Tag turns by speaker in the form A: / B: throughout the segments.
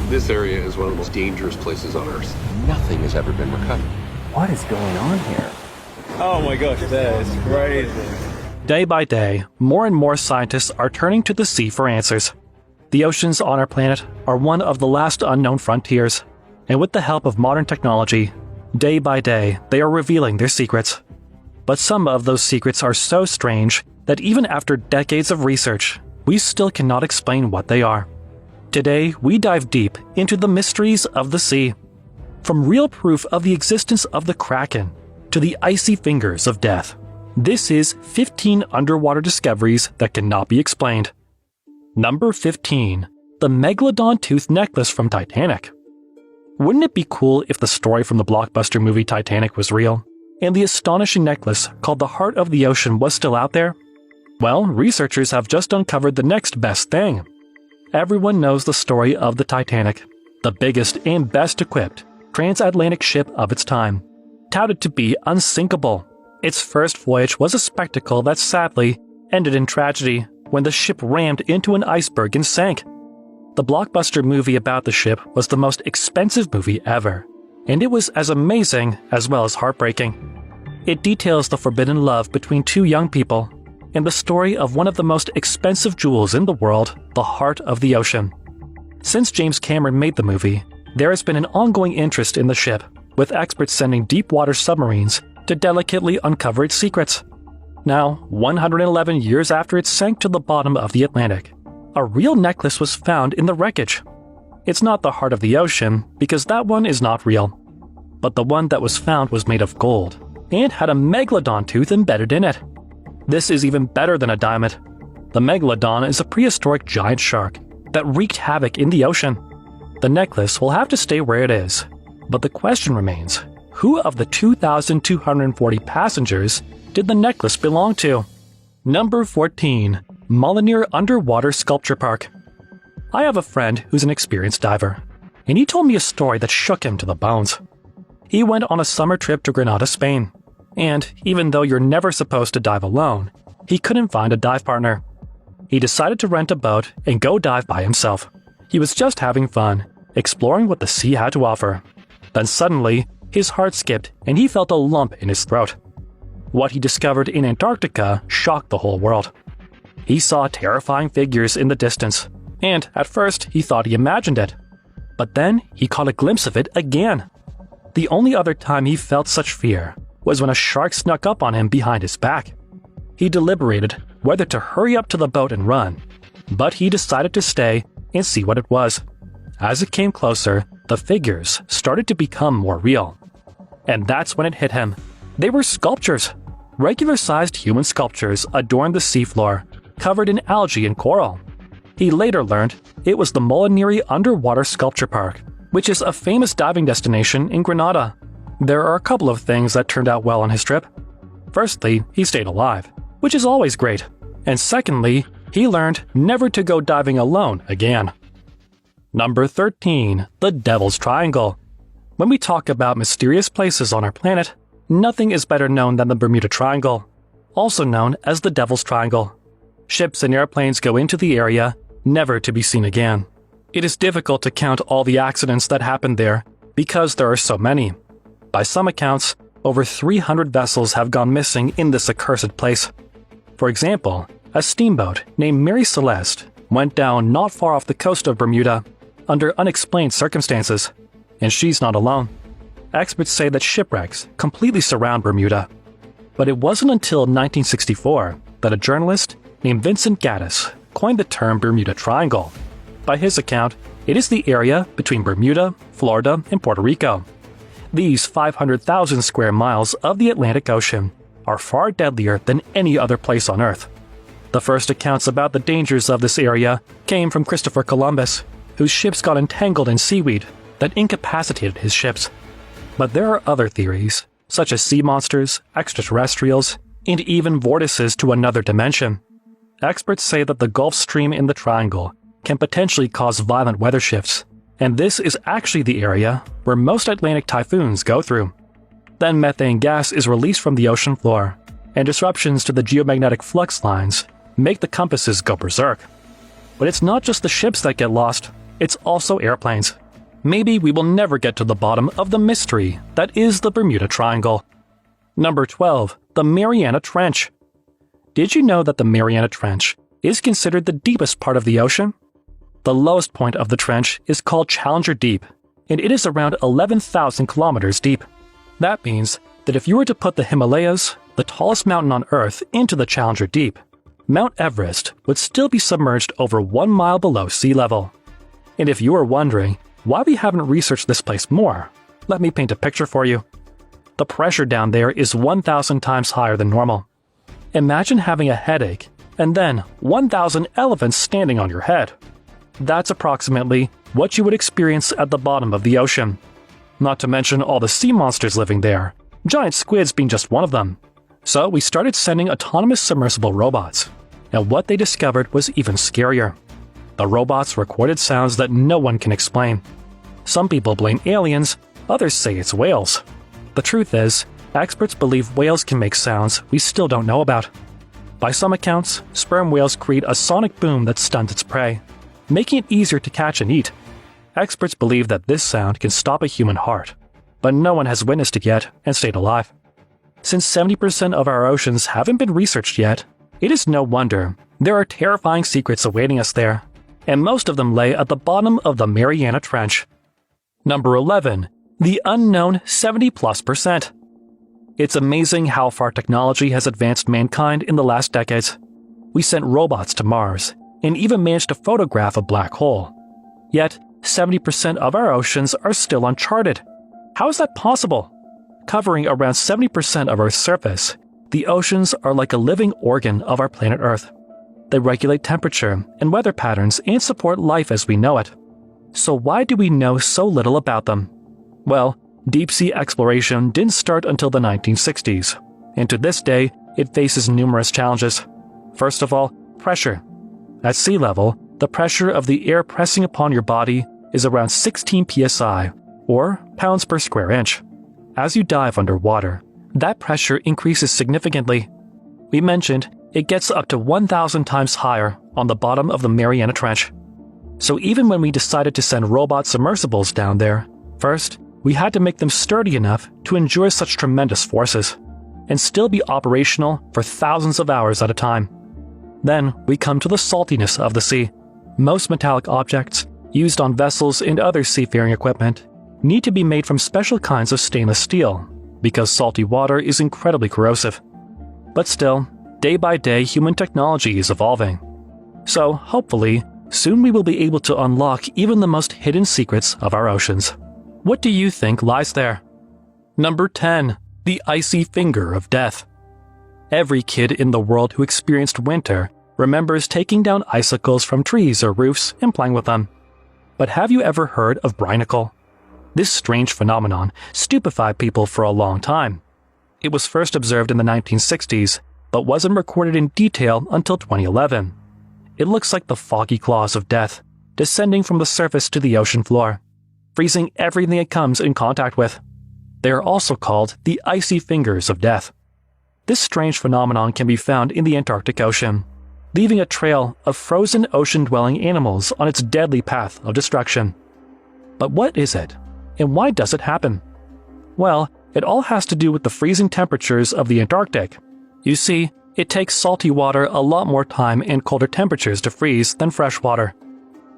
A: This area is one of the most dangerous places on Earth. Nothing has ever been recovered.
B: What is going on here?
C: Oh my gosh, that is crazy.
D: Day by day, more and more scientists are turning to the sea for answers. The oceans on our planet are one of the last unknown frontiers, and with the help of modern technology, day by day they are revealing their secrets. But some of those secrets are so strange that even after decades of research, we still cannot explain what they are. Today, we dive deep into the mysteries of the sea. From real proof of the existence of the Kraken to the icy fingers of death. This is 15 underwater discoveries that cannot be explained. Number 15. The Megalodon Tooth Necklace from Titanic. Wouldn't it be cool if the story from the blockbuster movie Titanic was real, and the astonishing necklace called the Heart of the Ocean was still out there? Well, researchers have just uncovered the next best thing. Everyone knows the story of the Titanic, the biggest and best equipped transatlantic ship of its time, touted to be unsinkable. Its first voyage was a spectacle that sadly ended in tragedy when the ship rammed into an iceberg and sank. The blockbuster movie about the ship was the most expensive movie ever, and it was as amazing as well as heartbreaking. It details the forbidden love between two young people and the story of one of the most expensive jewels in the world, the Heart of the Ocean. Since James Cameron made the movie, there has been an ongoing interest in the ship, with experts sending deep-water submarines to delicately uncover its secrets. Now, 111 years after it sank to the bottom of the Atlantic, a real necklace was found in the wreckage. It's not the Heart of the Ocean, because that one is not real. But the one that was found was made of gold, and had a megalodon tooth embedded in it. This is even better than a diamond. The megalodon is a prehistoric giant shark that wreaked havoc in the ocean. The necklace will have to stay where it is. But the question remains, who of the 2,240 passengers did the necklace belong to? Number 14. Molineux Underwater Sculpture Park. I have a friend who's an experienced diver, and he told me a story that shook him to the bones. He went on a summer trip to Granada, Spain, and even though you're never supposed to dive alone, he couldn't find a dive partner. He decided to rent a boat and go dive by himself. He was just having fun, exploring what the sea had to offer. Then suddenly, his heart skipped and he felt a lump in his throat. What he discovered in Antarctica shocked the whole world. He saw terrifying figures in the distance, and at first he thought he imagined it. But then he caught a glimpse of it again. The only other time he felt such fear was when a shark snuck up on him behind his back. He deliberated whether to hurry up to the boat and run, but he decided to stay and see what it was. As it came closer, the figures started to become more real. And that's when it hit him. They were sculptures. Regular-sized human sculptures adorned the seafloor, covered in algae and coral. He later learned it was the Molineux Underwater Sculpture Park, which is a famous diving destination in Granada. There are a couple of things that turned out well on his trip. Firstly, he stayed alive, which is always great. And secondly, he learned never to go diving alone again. Number 13. The Devil's Triangle. When we talk about mysterious places on our planet, nothing is better known than the Bermuda Triangle, also known as the Devil's Triangle. Ships and airplanes go into the area, never to be seen again. It is difficult to count all the accidents that happened there because there are so many. By some accounts, over 300 vessels have gone missing in this accursed place. For example, a steamboat named Mary Celeste went down not far off the coast of Bermuda under unexplained circumstances, and she's not alone. Experts say that shipwrecks completely surround Bermuda. But it wasn't until 1964 that a journalist named Vincent Gaddis coined the term Bermuda Triangle. By his account, it is the area between Bermuda, Florida, and Puerto Rico. These 500,000 square miles of the Atlantic Ocean are far deadlier than any other place on Earth. The first accounts about the dangers of this area came from Christopher Columbus, whose ships got entangled in seaweed that incapacitated his ships. But there are other theories, such as sea monsters, extraterrestrials, and even vortices to another dimension. Experts say that the Gulf Stream in the Triangle can potentially cause violent weather shifts, and this is actually the area where most Atlantic typhoons go through. Then methane gas is released from the ocean floor, and disruptions to the geomagnetic flux lines make the compasses go berserk. But it's not just the ships that get lost. It's also airplanes. Maybe we will never get to the bottom of the mystery that is the Bermuda Triangle. Number 12. The Mariana Trench. Did you know that the Mariana Trench is considered the deepest part of the ocean? The lowest point of the trench is called Challenger Deep, and it is around 11,000 kilometers deep. That means that if you were to put the Himalayas, the tallest mountain on Earth, into the Challenger Deep, Mount Everest would still be submerged over 1 mile below sea level. And if you are wondering why we haven't researched this place more, let me paint a picture for you. The pressure down there is 1,000 times higher than normal. Imagine having a headache and then 1,000 elephants standing on your head. That's approximately what you would experience at the bottom of the ocean. Not to mention all the sea monsters living there, giant squids being just one of them. So we started sending autonomous submersible robots, and what they discovered was even scarier. The robots recorded sounds that no one can explain. Some people blame aliens, others say it's whales. The truth is, experts believe whales can make sounds we still don't know about. By some accounts, sperm whales create a sonic boom that stuns its prey, making it easier to catch and eat. Experts believe that this sound can stop a human heart, but no one has witnessed it yet and stayed alive. Since 70% of our oceans haven't been researched yet, it is no wonder there are terrifying secrets awaiting us there, and most of them lay at the bottom of the Mariana Trench. Number 11. The unknown 70+%. It's amazing how far technology has advanced mankind in the last decades. We sent robots to Mars, and even managed to photograph a black hole. Yet, 70% of our oceans are still uncharted. How is that possible? Covering around 70% of Earth's surface, the oceans are like a living organ of our planet Earth. They regulate temperature and weather patterns and support life as we know it. So why do we know so little about them? Well, deep-sea exploration didn't start until the 1960s, and to this day, it faces numerous challenges. First of all, pressure. At sea level, the pressure of the air pressing upon your body is around 16 psi, or pounds per square inch. As you dive underwater, that pressure increases significantly. We mentioned it gets up to 1,000 times higher on the bottom of the Mariana Trench. So even when we decided to send robot submersibles down there, first, we had to make them sturdy enough to endure such tremendous forces, and still be operational for thousands of hours at a time. Then we come to the saltiness of the sea. Most metallic objects, used on vessels and other seafaring equipment, need to be made from special kinds of stainless steel, because salty water is incredibly corrosive. But still, day by day human technology is evolving. So, hopefully, soon we will be able to unlock even the most hidden secrets of our oceans. What do you think lies there? Number 10. The Icy Finger of Death. Every kid in the world who experienced winter remembers taking down icicles from trees or roofs and playing with them. But have you ever heard of brinacle? This strange phenomenon stupefied people for a long time. It was first observed in the 1960s, but wasn't recorded in detail until 2011. It looks like the foggy claws of death, descending from the surface to the ocean floor, freezing everything it comes in contact with. They are also called the icy fingers of death. This strange phenomenon can be found in the Antarctic Ocean, leaving a trail of frozen ocean-dwelling animals on its deadly path of destruction. But what is it? And why does it happen? Well, it all has to do with the freezing temperatures of the Antarctic. You see, it takes salty water a lot more time and colder temperatures to freeze than fresh water.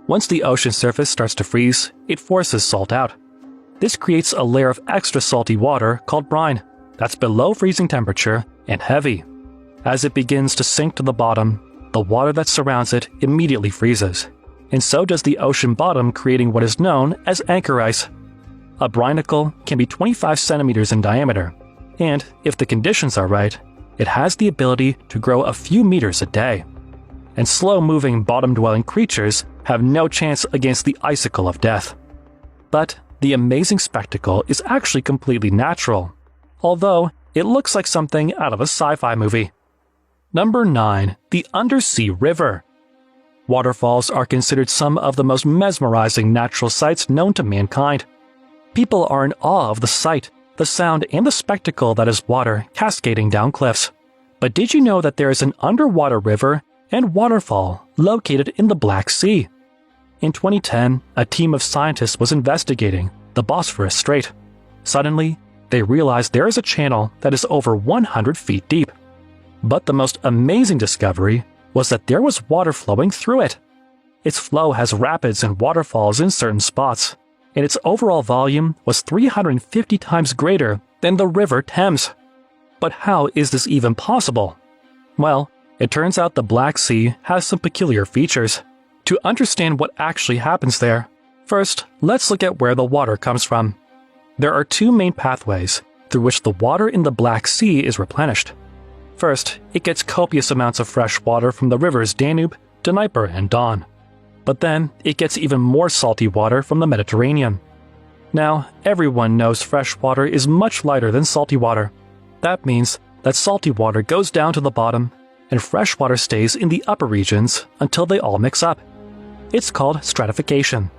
D: Once the ocean surface starts to freeze, it forces salt out. This creates a layer of extra salty water called brine that's below freezing temperature and heavy. As it begins to sink to the bottom, the water that surrounds it immediately freezes, and so does the ocean bottom, creating what is known as anchor ice. A brinacle can be 25 centimeters in diameter, and if the conditions are right, it has the ability to grow a few meters a day. And slow-moving bottom-dwelling creatures have no chance against the icicle of death. But the amazing spectacle is actually completely natural, although it looks like something out of a sci-fi movie. Number 9. The Undersea River. Waterfalls are considered some of the most mesmerizing natural sights known to mankind. People are in awe of the sight, the sound, and the spectacle that is water cascading down cliffs. But did you know that there is an underwater river and waterfall located in the Black Sea? In 2010, a team of scientists was investigating the Bosphorus Strait. Suddenly, they realized there is a channel that is over 100 feet deep. But the most amazing discovery was that there was water flowing through it. Its flow has rapids and waterfalls in certain spots, and its overall volume was 350 times greater than the River Thames. But how is this even possible? Well, it turns out the Black Sea has some peculiar features. To understand what actually happens there, first, let's look at where the water comes from. There are two main pathways through which the water in the Black Sea is replenished. First, it gets copious amounts of fresh water from the rivers Danube, Dnieper, and Don. But then, it gets even more salty water from the Mediterranean. Now, everyone knows fresh water is much lighter than salty water. That means that salty water goes down to the bottom, and fresh water stays in the upper regions until they all mix up. It's called stratification.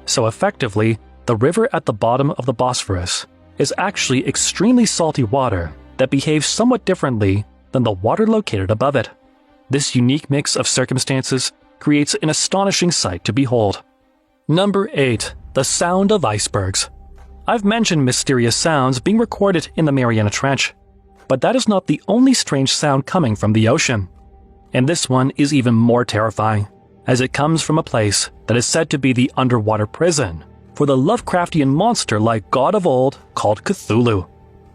D: So effectively, the river at the bottom of the Bosphorus is actually extremely salty water that behaves somewhat differently than the water located above it. This unique mix of circumstances creates an astonishing sight to behold. Number 8. The sound of icebergs. I've mentioned mysterious sounds being recorded in the Mariana Trench, but that is not the only strange sound coming from the ocean. And this one is even more terrifying, as it comes from a place that is said to be the underwater prison for the Lovecraftian monster-like god of old called Cthulhu.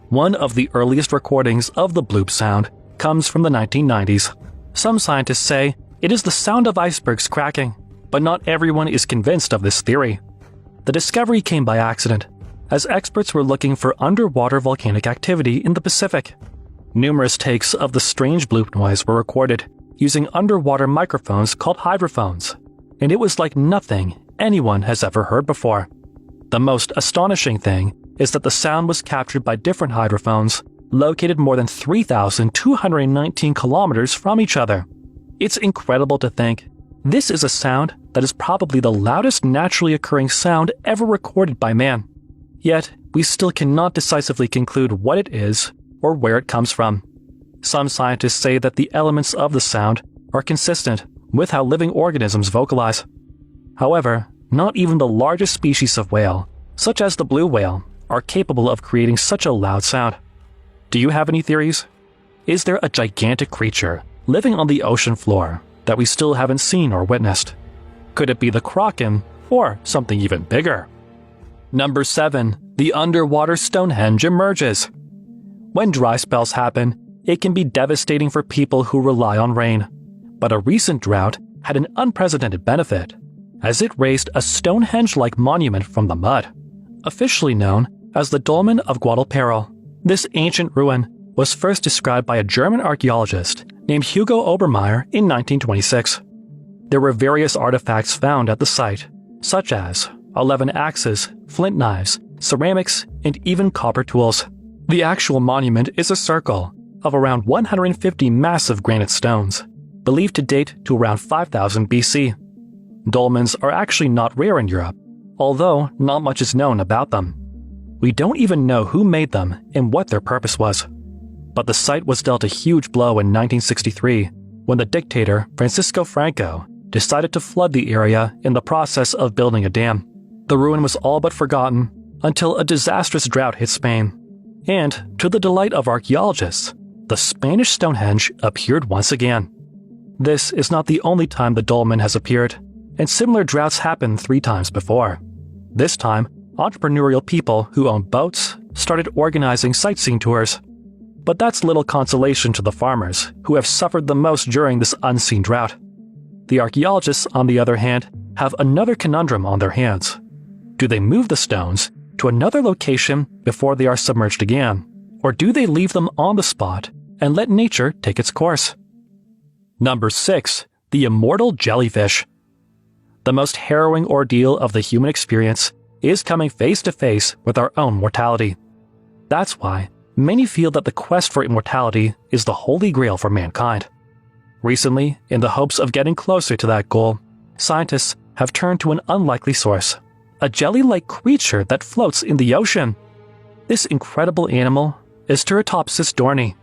D: One of the earliest recordings of the bloop sound comes from the 1990s. Some scientists say it is the sound of icebergs cracking, but not everyone is convinced of this theory. The discovery came by accident, as experts were looking for underwater volcanic activity in the Pacific. Numerous takes of the strange bloop noise were recorded using underwater microphones called hydrophones, and it was like nothing anyone has ever heard before. The most astonishing thing is that the sound was captured by different hydrophones located more than 3,219 kilometers from each other. It's incredible to think this is a sound that is probably the loudest naturally occurring sound ever recorded by man. Yet, we still cannot decisively conclude what it is or where it comes from. Some scientists say that the elements of the sound are consistent with how living organisms vocalize. However, not even the largest species of whale, such as the blue whale, are capable of creating such a loud sound. Do you have any theories? Is there a gigantic creature living on the ocean floor that we still haven't seen or witnessed? Could it be the Kraken or something even bigger? Number 7. The underwater Stonehenge emerges. When dry spells happen, it can be devastating for people who rely on rain. But a recent drought had an unprecedented benefit, as it raised a Stonehenge-like monument from the mud. Officially known as the Dolmen of Guadalperro, this ancient ruin was first described by a German archaeologist named Hugo Obermeier in 1926. There were various artifacts found at the site, such as 11 axes, flint knives, ceramics, and even copper tools. The actual monument is a circle of around 150 massive granite stones, believed to date to around 5000 BC. Dolmens are actually not rare in Europe, although not much is known about them. We don't even know who made them and what their purpose was. But the site was dealt a huge blow in 1963 when the dictator Francisco Franco decided to flood the area in the process of building a dam. The ruin was all but forgotten until a disastrous drought hit Spain. And, to the delight of archaeologists, the Spanish Stonehenge appeared once again. This is not the only time the dolmen has appeared, and similar droughts happened 3 times before. This time, entrepreneurial people who own boats started organizing sightseeing tours. But that's little consolation to the farmers who have suffered the most during this unseen drought. The archaeologists, on the other hand, have another conundrum on their hands. Do they move the stones to another location before they are submerged again, or do they leave them on the spot and let nature take its course? Number 6. The immortal jellyfish. The most harrowing ordeal of the human experience is coming face to face with our own mortality. That's why many feel that the quest for immortality is the holy grail for mankind. Recently, in the hopes of getting closer to that goal, scientists have turned to an unlikely source, a jelly-like creature that floats in the ocean. This incredible animal is Turritopsis dohrnii.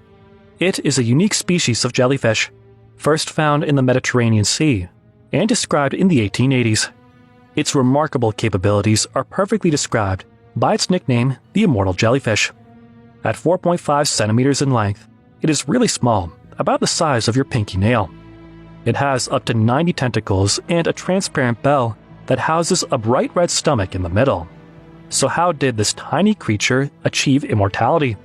D: It is a unique species of jellyfish, first found in the Mediterranean Sea and described in the 1880s. Its remarkable capabilities are perfectly described by its nickname, the immortal jellyfish. At 4.5 centimeters in length, it is really small, about the size of your pinky nail. It has up to 90 tentacles and a transparent bell that houses a bright red stomach in the middle. So how did this tiny creature achieve immortality?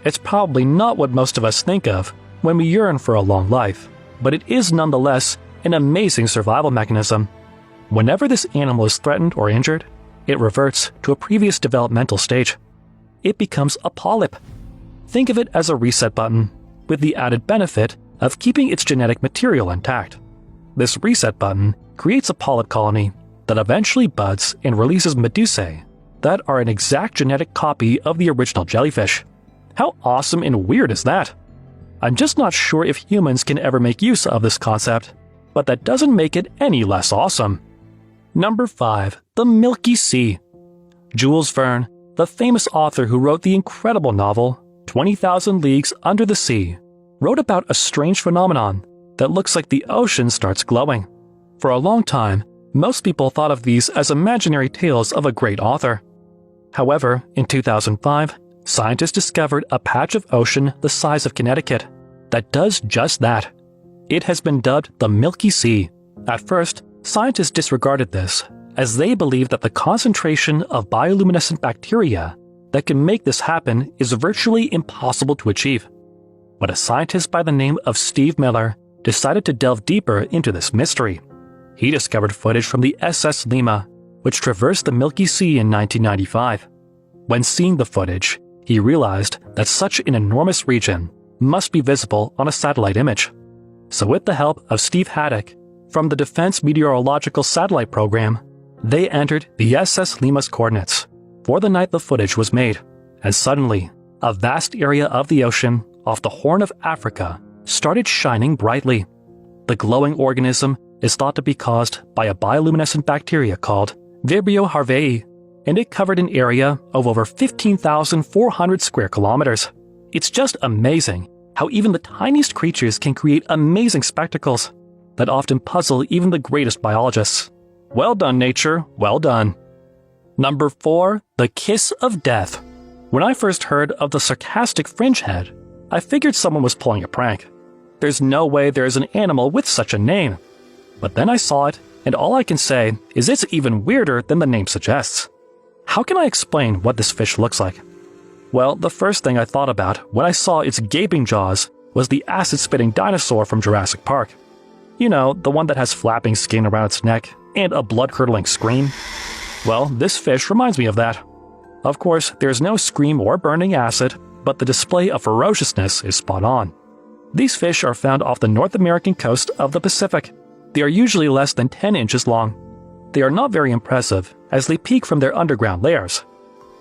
D: It's probably not what most of us think of when we yearn for a long life, but it is nonetheless an amazing survival mechanism. Whenever this animal is threatened or injured, it reverts to a previous developmental stage. It becomes a polyp. Think of it as a reset button, with the added benefit of keeping its genetic material intact. This reset button creates a polyp colony that eventually buds and releases medusae that are an exact genetic copy of the original jellyfish. How awesome and weird is that? I'm just not sure if humans can ever make use of this concept, but that doesn't make it any less awesome. Number 5. The Milky Sea. Jules Verne, the famous author who wrote the incredible novel 20,000 Leagues Under the Sea, wrote about a strange phenomenon that looks like the ocean starts glowing. For a long time, most people thought of these as imaginary tales of a great author. However, in 2005, scientists discovered a patch of ocean the size of Connecticut that does just that. It has been dubbed the Milky Sea. At first, scientists disregarded this, as they believed that the concentration of bioluminescent bacteria that can make this happen is virtually impossible to achieve. But a scientist by the name of Steve Miller decided to delve deeper into this mystery. He discovered footage from the SS Lima, which traversed the Milky Sea in 1995. When seeing the footage, he realized that such an enormous region must be visible on a satellite image. So with the help of Steve Haddock from the Defense Meteorological Satellite Program, they entered the SS Lima's coordinates for the night the footage was made, and suddenly, a vast area of the ocean off the Horn of Africa started shining brightly. The glowing organism is thought to be caused by a bioluminescent bacteria called Vibrio harvei, and it covered an area of over 15,400 square kilometers. It's just amazing how even the tiniest creatures can create amazing spectacles that often puzzle even the greatest biologists. Well done, nature, well done. Number 4. The Kiss of Death. When I first heard of the sarcastic fringe head, I figured someone was pulling a prank. There's no way there is an animal with such a name. But then I saw it, and all I can say is it's even weirder than the name suggests. How can I explain what this fish looks like? Well, the first thing I thought about when I saw its gaping jaws was the acid-spitting dinosaur from Jurassic Park. You know, the one that has flapping skin around its neck and a blood-curdling scream. Well, this fish reminds me of that. Of course, there's no scream or burning acid, but the display of ferociousness is spot on. These fish are found off the North American coast of the Pacific. They are usually less than 10 inches long. They are not very impressive, as they peek from their underground layers.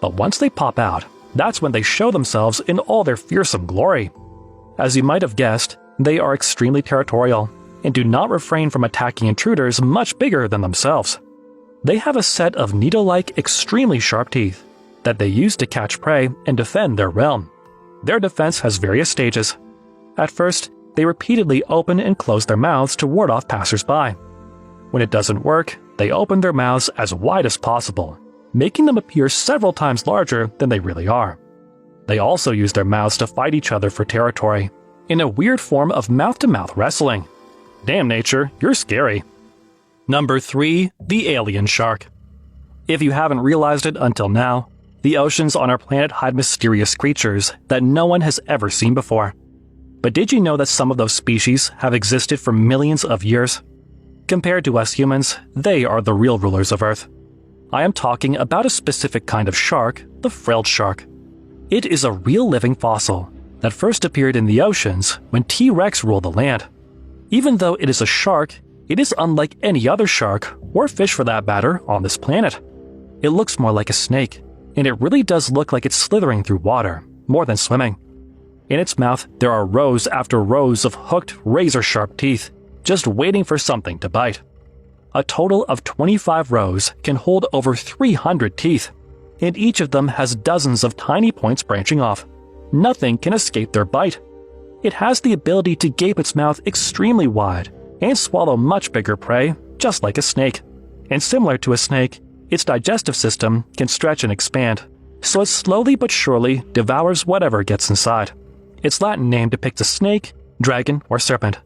D: But once they pop out, that's when they show themselves in all their fearsome glory. As you might have guessed, they are extremely territorial, and do not refrain from attacking intruders much bigger than themselves. They have a set of needle-like, extremely sharp teeth that they use to catch prey and defend their realm. Their defense has various stages. At first, they repeatedly open and close their mouths to ward off passers-by. When it doesn't work, they open their mouths as wide as possible, making them appear several times larger than they really are. They also use their mouths to fight each other for territory, in a weird form of mouth-to-mouth wrestling. Damn, nature, you're scary. Number 3. The Alien Shark. If you haven't realized it until now, the oceans on our planet hide mysterious creatures that no one has ever seen before. But did you know that some of those species have existed for millions of years? Compared to us humans, they are the real rulers of Earth. I am talking about a specific kind of shark, the frilled shark. It is a real living fossil that first appeared in the oceans when T-Rex ruled the land. Even though it is a shark, it is unlike any other shark, or fish for that matter, on this planet. It looks more like a snake, and it really does look like it's slithering through water, more than swimming. In its mouth, there are rows after rows of hooked, razor-sharp teeth, just waiting for something to bite. A total of 25 rows can hold over 300 teeth, and each of them has dozens of tiny points branching off. Nothing can escape their bite. It has the ability to gape its mouth extremely wide and swallow much bigger prey, just like a snake. and similar to a snake, its digestive system can stretch and expand, so it slowly but surely devours whatever gets inside. Its Latin name depicts a snake, dragon, or serpent.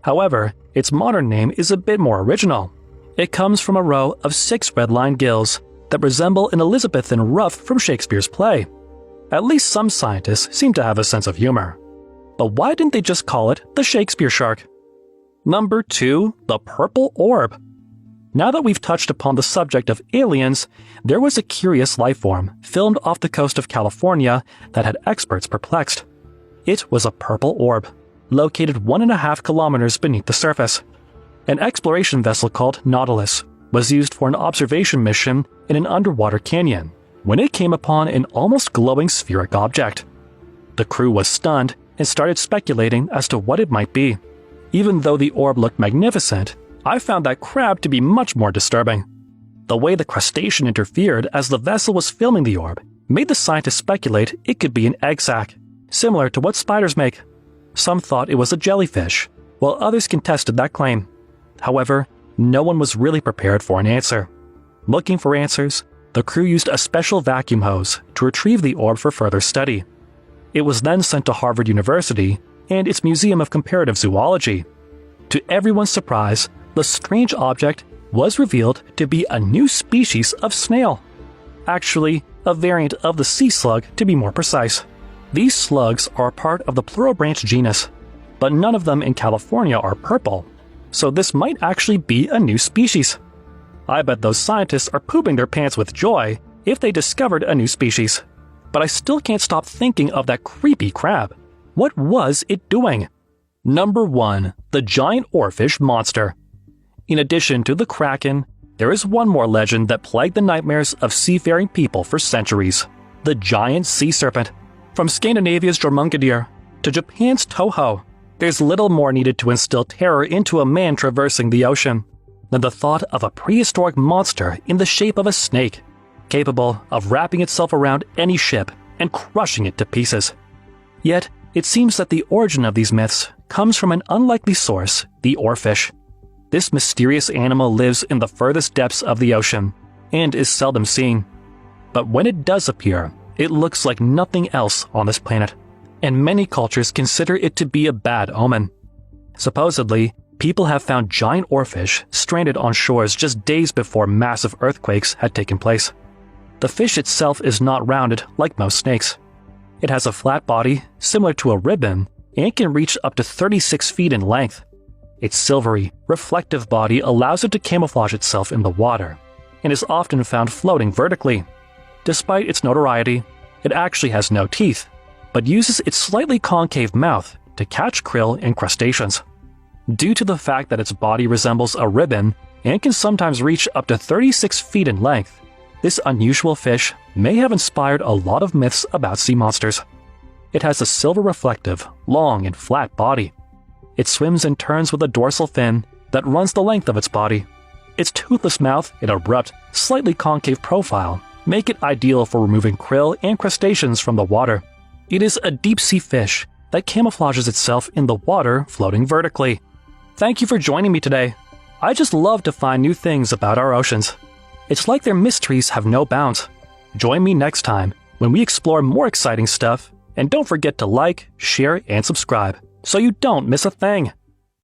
D: However, its modern name is a bit more original. It comes from a row of 6 red-lined gills that resemble an Elizabethan ruff from Shakespeare's play. At least some scientists seem to have a sense of humor. But why didn't they just call it the Shakespeare shark? Number 2. The Purple Orb. Now that we've touched upon the subject of aliens, there was a curious life form filmed off the coast of California that had experts perplexed. It was a purple orb, located 1.5 kilometers beneath the surface. An exploration vessel called Nautilus was used for an observation mission in an underwater canyon when it came upon an almost glowing spheric object. The crew was stunned and started speculating as to what it might be. Even though the orb looked magnificent, I found that crab to be much more disturbing. The way the crustacean interfered as the vessel was filming the orb made the scientists speculate it could be an egg sac, similar to what spiders make. Some thought it was a jellyfish, while others contested that claim. However, no one was really prepared for an answer. Looking for answers, the crew used a special vacuum hose to retrieve the orb for further study. It was then sent to Harvard University and its Museum of Comparative Zoology. To everyone's surprise, the strange object was revealed to be a new species of snail. Actually, a variant of the sea slug to be more precise. These slugs are a part of the pluribranch genus, but none of them in California are purple, so this might actually be a new species. I bet those scientists are pooping their pants with joy if they discovered a new species. But I still can't stop thinking of that creepy crab. What was it doing? Number 1. The giant oarfish monster. In addition to the kraken, there is one more legend that plagued the nightmares of seafaring people for centuries: the giant sea serpent. From Scandinavia's Jormungadir to Japan's Toho, there's little more needed to instill terror into a man traversing the ocean than the thought of a prehistoric monster in the shape of a snake, capable of wrapping itself around any ship and crushing it to pieces. Yet, it seems that the origin of these myths comes from an unlikely source: the oarfish. This mysterious animal lives in the furthest depths of the ocean and is seldom seen. But when it does appear, it looks like nothing else on this planet, and many cultures consider it to be a bad omen. Supposedly, people have found giant oarfish stranded on shores just days before massive earthquakes had taken place. The fish itself is not rounded like most snakes. It has a flat body, similar to a ribbon, and can reach up to 36 feet in length. Its silvery, reflective body allows it to camouflage itself in the water, and is often found floating vertically. Despite its notoriety, it actually has no teeth, but uses its slightly concave mouth to catch krill and crustaceans. Due to the fact that its body resembles a ribbon and can sometimes reach up to 36 feet in length, this unusual fish may have inspired a lot of myths about sea monsters. It has a silver-reflective, long and flat body. It swims and turns with a dorsal fin that runs the length of its body. Its toothless mouth and abrupt, slightly concave profile make it ideal for removing krill and crustaceans from the water. It is a deep-sea fish that camouflages itself in the water floating vertically. Thank you for joining me today. I just love to find new things about our oceans. It's like their mysteries have no bounds. Join me next time when we explore more exciting stuff, and don't forget to like, share, and subscribe so you don't miss a thing.